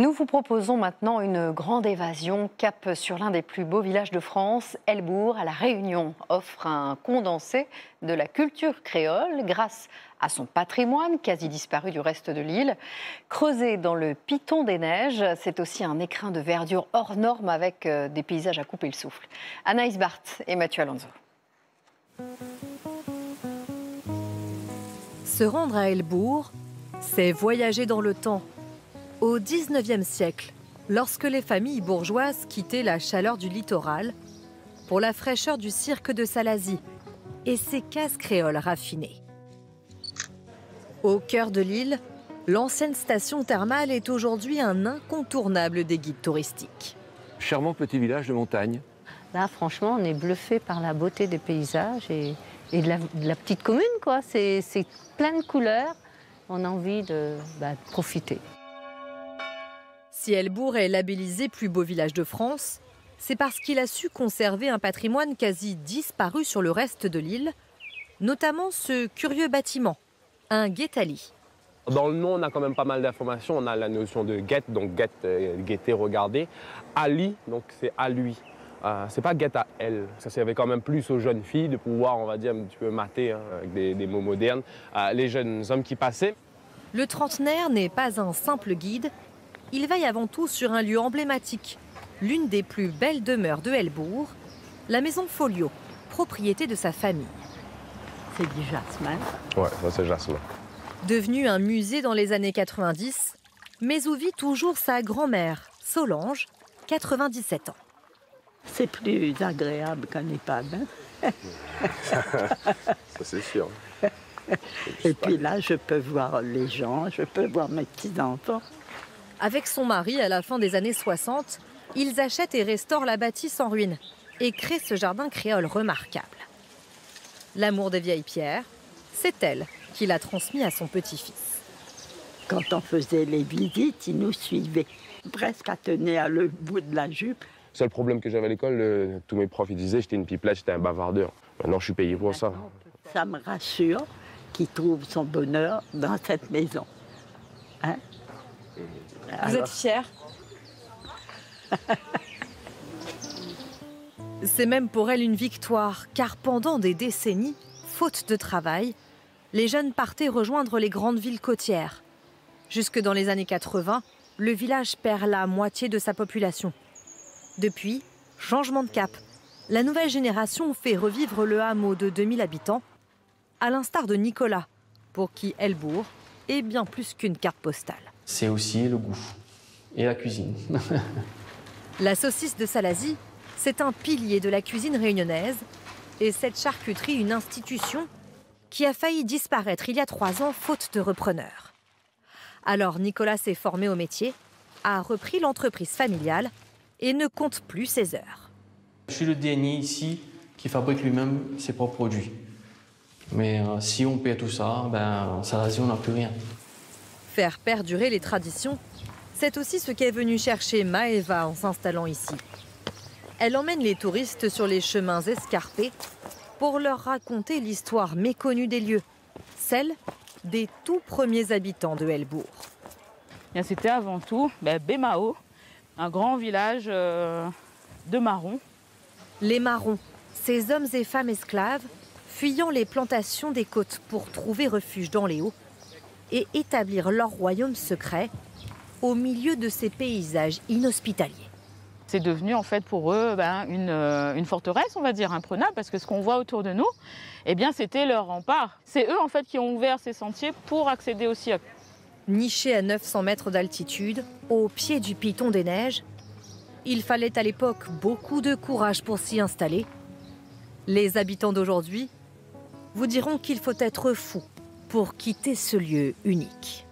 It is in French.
Nous vous proposons maintenant une grande évasion, cap sur l'un des plus beaux villages de France. Helbourg, à La Réunion, offre un condensé de la culture créole grâce à son patrimoine quasi disparu du reste de l'île. Creusé dans le Piton des Neiges, c'est aussi un écrin de verdure hors norme avec des paysages à couper le souffle. Anaïs Barthes et Mathieu Alonso. Se rendre à Helbourg, c'est voyager dans le temps. Au XIXe siècle, lorsque les familles bourgeoises quittaient la chaleur du littoral pour la fraîcheur du cirque de Salazie et ses cases créoles raffinées. Au cœur de l'île, l'ancienne station thermale est aujourd'hui un incontournable des guides touristiques. Charmant petit village de montagne. Là, franchement, on est bluffé par la beauté des paysages et de la petite commune, quoi. C'est plein de couleurs. On a envie de profiter. Si Helbourg est labellisé plus beau village de France, c'est parce qu'il a su conserver un patrimoine quasi disparu sur le reste de l'île, notamment ce curieux bâtiment, un guet-ali. Dans le nom, on a quand même pas mal d'informations. On a la notion de guette, donc guette, guetter, regarder. Ali, donc c'est à lui. C'est pas guette à elle. Ça servait quand même plus aux jeunes filles de pouvoir, on va dire, un petit peu mater avec des mots modernes, les jeunes hommes qui passaient. Le trentenaire n'est pas un simple guide. Il veille avant tout sur un lieu emblématique, l'une des plus belles demeures de Helbourg, la maison Folio, propriété de sa famille. C'est du jasmin. Ouais, ça c'est jasmin. Devenu un musée dans les années 90, mais où vit toujours sa grand-mère, Solange, 97 ans. C'est plus agréable qu'un EHPAD. Hein? Ça c'est sûr. Et puis là, je peux voir les gens, je peux voir mes petits-enfants. Avec son mari, à la fin des années 60, ils achètent et restaurent la bâtisse en ruine et créent ce jardin créole remarquable. L'amour des vieilles pierres, c'est elle qui l'a transmis à son petit-fils. Quand on faisait les visites, ils nous suivaient, presque à tenir le bout de la jupe. Le seul problème que j'avais à l'école, tous mes profs ils disaient que j'étais une pipelette, j'étais un bavardeur. Maintenant, je suis payé pour ça. Ça me rassure qu'il trouve son bonheur dans cette maison. Hein? Vous êtes fiers? C'est même pour elle une victoire, car pendant des décennies, faute de travail, les jeunes partaient rejoindre les grandes villes côtières. Jusque dans les années 80, le village perd la moitié de sa population. Depuis, changement de cap. La nouvelle génération fait revivre le hameau de 2000 habitants, à l'instar de Nicolas, pour qui Helbourg est bien plus qu'une carte postale. C'est aussi le goût et la cuisine. La saucisse de Salazie, c'est un pilier de la cuisine réunionnaise et cette charcuterie une institution qui a failli disparaître il y a 3 ans faute de repreneurs. Alors Nicolas s'est formé au métier, a repris l'entreprise familiale et ne compte plus ses heures. Je suis le dernier ici qui fabrique lui-même ses propres produits. Mais si on perd tout ça, Salazie, on n'a plus rien. Faire perdurer les traditions, c'est aussi ce qu'est venue chercher Maëva en s'installant ici. Elle emmène les touristes sur les chemins escarpés pour leur raconter l'histoire méconnue des lieux, celle des tout premiers habitants de Helbourg. C'était avant tout Bémao, un grand village de marrons. Les marrons, ces hommes et femmes esclaves fuyant les plantations des côtes pour trouver refuge dans les hauts et établir leur royaume secret au milieu de ces paysages inhospitaliers. C'est devenu en fait pour eux une forteresse, on va dire, imprenable, parce que ce qu'on voit autour de nous, c'était leur rempart. C'est eux en fait qui ont ouvert ces sentiers pour accéder au cirque. Nichés à 900 mètres d'altitude, au pied du Piton des Neiges, il fallait à l'époque beaucoup de courage pour s'y installer. Les habitants d'aujourd'hui vous diront qu'il faut être fou pour quitter ce lieu unique.